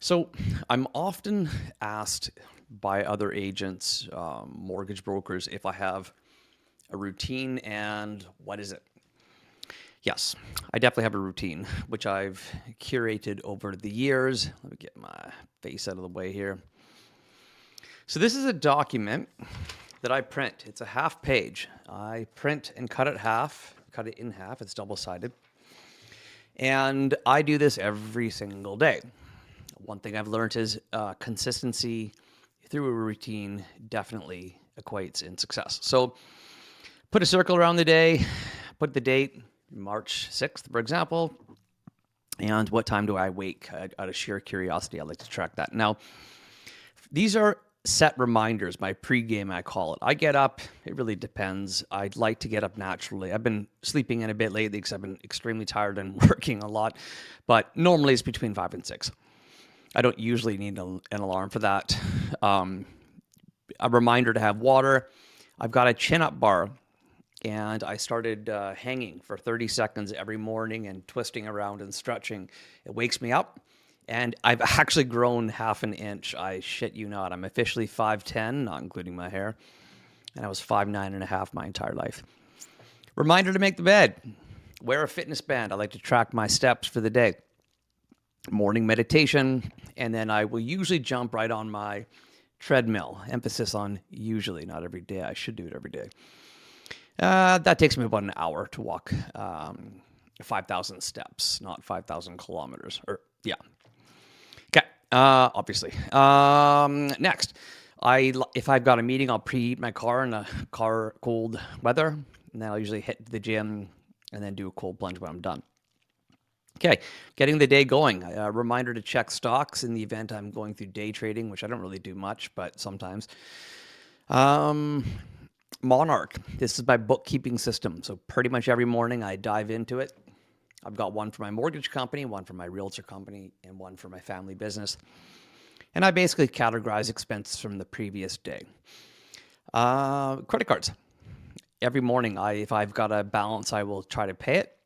So I'm often asked by other agents, mortgage brokers, if I have a routine and what is it? Yes, I definitely have a routine, which I've curated over the years. Let me get my face out of the way here. So this is a document that I print. It's a half page. I print and cut it in half. It's double-sided. And I do this every single day. One thing I've learned is consistency through a routine definitely equates in success. So put a circle around the day, put the date, March 6th, for example, and what time do I wake? Out of sheer curiosity, I like to track that. Now, these are set reminders, my pregame, I call it. I get up, it really depends. I'd like to get up naturally. I've been sleeping in a bit lately because I've been extremely tired and working a lot, but normally it's between 5 and 6. I don't usually need an alarm for that. A reminder to have water. I've got a chin-up bar, and I started hanging for 30 seconds every morning and twisting around and stretching. It wakes me up, and I've actually grown half an inch. I shit you not. I'm officially 5'10", not including my hair, and I was 5'9.5" my entire life. Reminder to make the bed. Wear a fitness band. I like to track my steps for the day. Morning meditation, and then I will usually jump right on my treadmill. Emphasis on usually, not every day. I should do it every day. That takes me about an hour to walk 5,000 steps, not 5,000 kilometers. Or yeah. Okay. Obviously. Next, if I've got a meeting, I'll preheat my car in cold weather, and then I'll usually hit the gym and then do a cold plunge when I'm done. Okay, getting the day going. A reminder to check stocks in the event I'm going through day trading, which I don't really do much, but sometimes. Monarch. This is my bookkeeping system. So pretty much every morning I dive into it. I've got one for my mortgage company, one for my realtor company, and one for my family business. And I basically categorize expenses from the previous day. Credit cards. Every morning, if I've got a balance, I will try to pay it.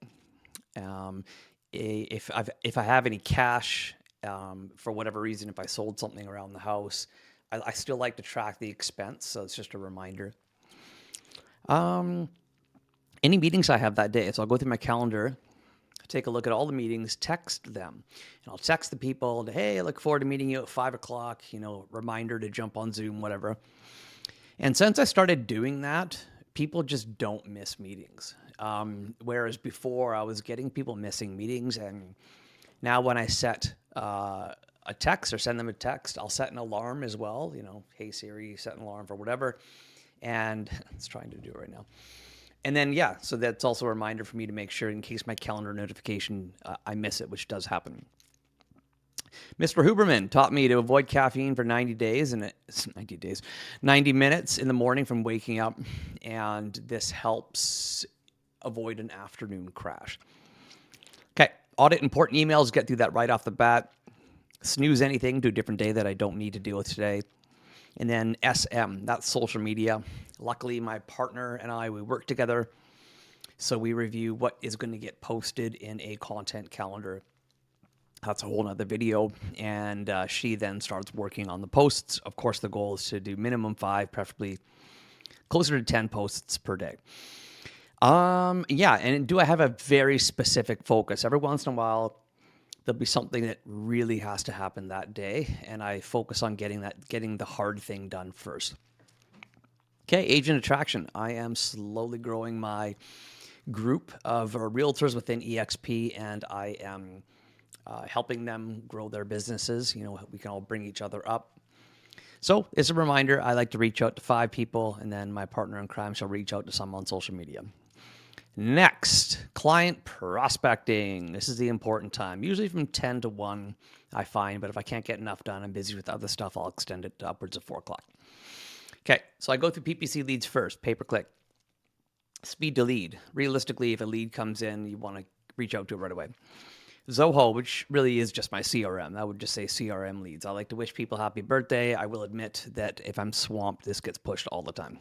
If I have any cash, for whatever reason, if I sold something around the house, I still like to track the expense. So it's just a reminder. Any meetings I have that day. So I'll go through my calendar, take a look at all the meetings, text them. And I'll text the people, hey, I look forward to meeting you at 5 o'clock, reminder to jump on Zoom, whatever. And since I started doing that, people just don't miss meetings. Whereas before I was getting people missing meetings, and now when I set a text or send them a text, I'll set an alarm as well. Hey Siri, set an alarm for whatever, and it's trying to do it right now. And then so that's also a reminder for me to make sure in case my calendar notification I miss it, which does happen. Mr. Huberman taught me to avoid caffeine for 90 days, and it's 90 minutes in the morning from waking up, and this helps avoid an afternoon crash. Okay, audit important emails, get through that right off the bat. Snooze anything to a different day that I don't need to deal with today. And then SM, that's social media. Luckily, my partner and I, we work together, so we review what is going to get posted in a content calendar. That's a whole nother video. And she then starts working on the posts. Of course, the goal is to do minimum 5, preferably closer to 10 posts per day. And do I have a very specific focus? Every once in a while, there'll be something that really has to happen that day, and I focus on getting the hard thing done first. Okay, agent attraction. I am slowly growing my group of realtors within EXP, and I am helping them grow their businesses. We can all bring each other up. So it's a reminder. I like to reach out to 5 people, and then my partner in crime shall reach out to some on social media. Next, client prospecting. This is the important time, usually from 10 to 1, I find, but if I can't get enough done, I'm busy with other stuff, I'll extend it to upwards of 4 o'clock. Okay, so I go through PPC leads first, pay-per-click. Speed to lead. Realistically, if a lead comes in, you want to reach out to it right away. Zoho, which really is just my CRM. I would just say CRM leads. I like to wish people happy birthday. I will admit that if I'm swamped, this gets pushed all the time.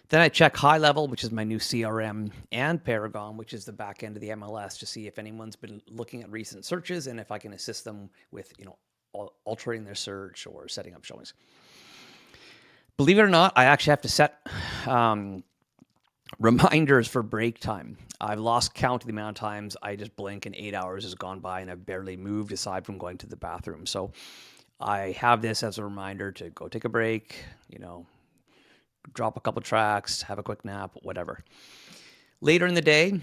Then I check High Level, which is my new CRM, and Paragon, which is the back end of the MLS, to see if anyone's been looking at recent searches and if I can assist them with, altering their search or setting up showings. Believe it or not, I actually have to set reminders for break time. I've lost count of the amount of times I just blink and 8 hours has gone by and I've barely moved aside from going to the bathroom. So I have this as a reminder to go take a break, drop a couple tracks, have a quick nap, whatever. Later in the day,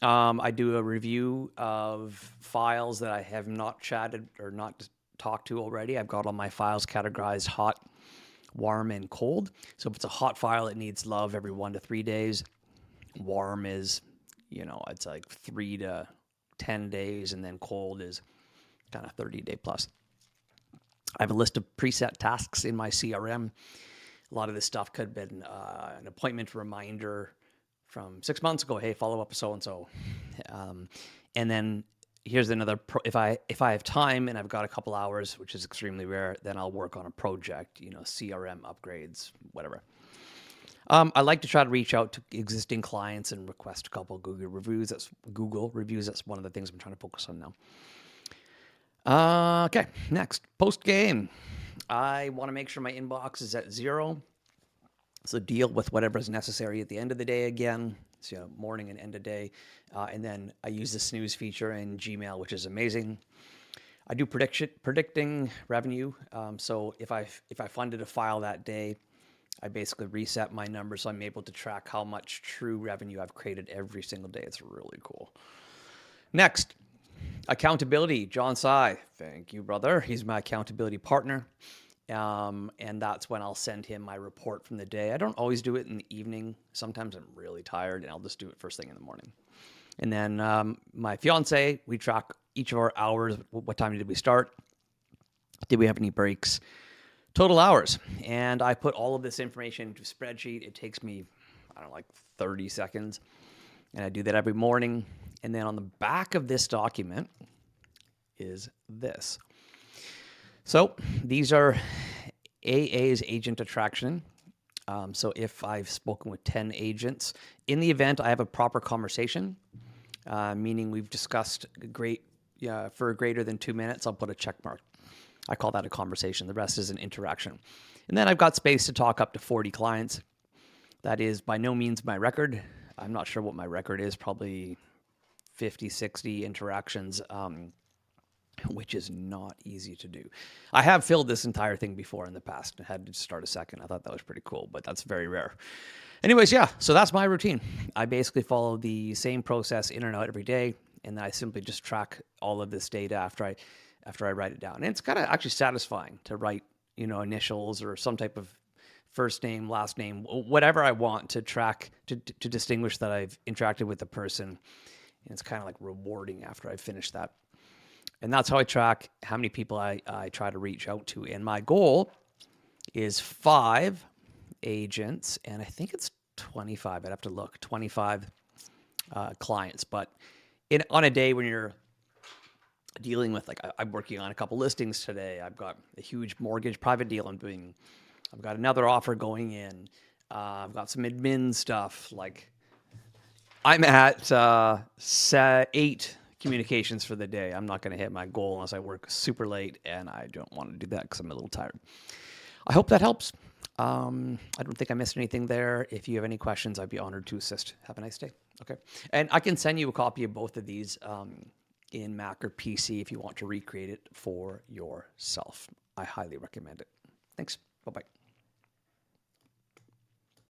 I do a review of files that I have not chatted or not talked to already. I've got all my files categorized hot, warm, and cold. So if it's a hot file, it needs love every 1 to 3 days. Warm is, it's like 3 to 10 days, and then cold is kind of 30-day plus. I have a list of preset tasks in my CRM. A lot of this stuff could have been an appointment reminder from 6 months ago. Hey, follow up with so-and-so. And then here's another, if I have time and I've got a couple hours, which is extremely rare, then I'll work on a project, CRM upgrades, whatever. I like to try to reach out to existing clients and request a couple of Google reviews. That's one of the things I'm trying to focus on now. Okay, next, post game. I want to make sure my inbox is at 0. So deal with whatever is necessary at the end of the day again. So morning and end of day. And then I use the snooze feature in Gmail, which is amazing. I do predicting revenue. So if I funded a file that day, I basically reset my numbers so I'm able to track how much true revenue I've created every single day. It's really cool. Next, accountability. John Sy, thank you, brother. He's my accountability partner. And that's when I'll send him my report from the day. I don't always do it in the evening. Sometimes I'm really tired and I'll just do it first thing in the morning. And then my fiance, we track each of our hours. What time did we start? Did we have any breaks? Total hours. And I put all of this information into a spreadsheet. It takes me, like 30 seconds. And I do that every morning. And then on the back of this document is this. So these are AA's agent attraction. So if I've spoken with 10 agents, in the event I have a proper conversation, meaning we've discussed for greater than 2 minutes, I'll put a check mark. I call that a conversation. The rest is an interaction. And then I've got space to talk up to 40 clients. That is by no means my record. I'm not sure what my record is, probably 50, 60 interactions, which is not easy to do. I have filled this entire thing before in the past and had to start a second. I thought that was pretty cool, but that's very rare. Anyways, yeah, so that's my routine. I basically follow the same process in and out every day, and then I simply just track all of this data after I write it down. And it's kind of actually satisfying to write, initials or some type of first name, last name, whatever I want to track to distinguish that I've interacted with the person. And it's kind of like rewarding after I finish that. And that's how I track how many people I try to reach out to. And my goal is 5 agents, and I think it's 25. I'd have to look, 25 clients. But on a day when you're dealing with, I'm working on a couple listings today. I've got a huge mortgage private deal I'm doing. I've got another offer going in. I've got some admin stuff. I'm at 8 communications for the day. I'm not going to hit my goal unless I work super late, and I don't want to do that because I'm a little tired. I hope that helps. I don't think I missed anything there. If you have any questions, I'd be honored to assist. Have a nice day. Okay. And I can send you a copy of both of these in Mac or PC if you want to recreate it for yourself. I highly recommend it. Thanks. Bye-bye.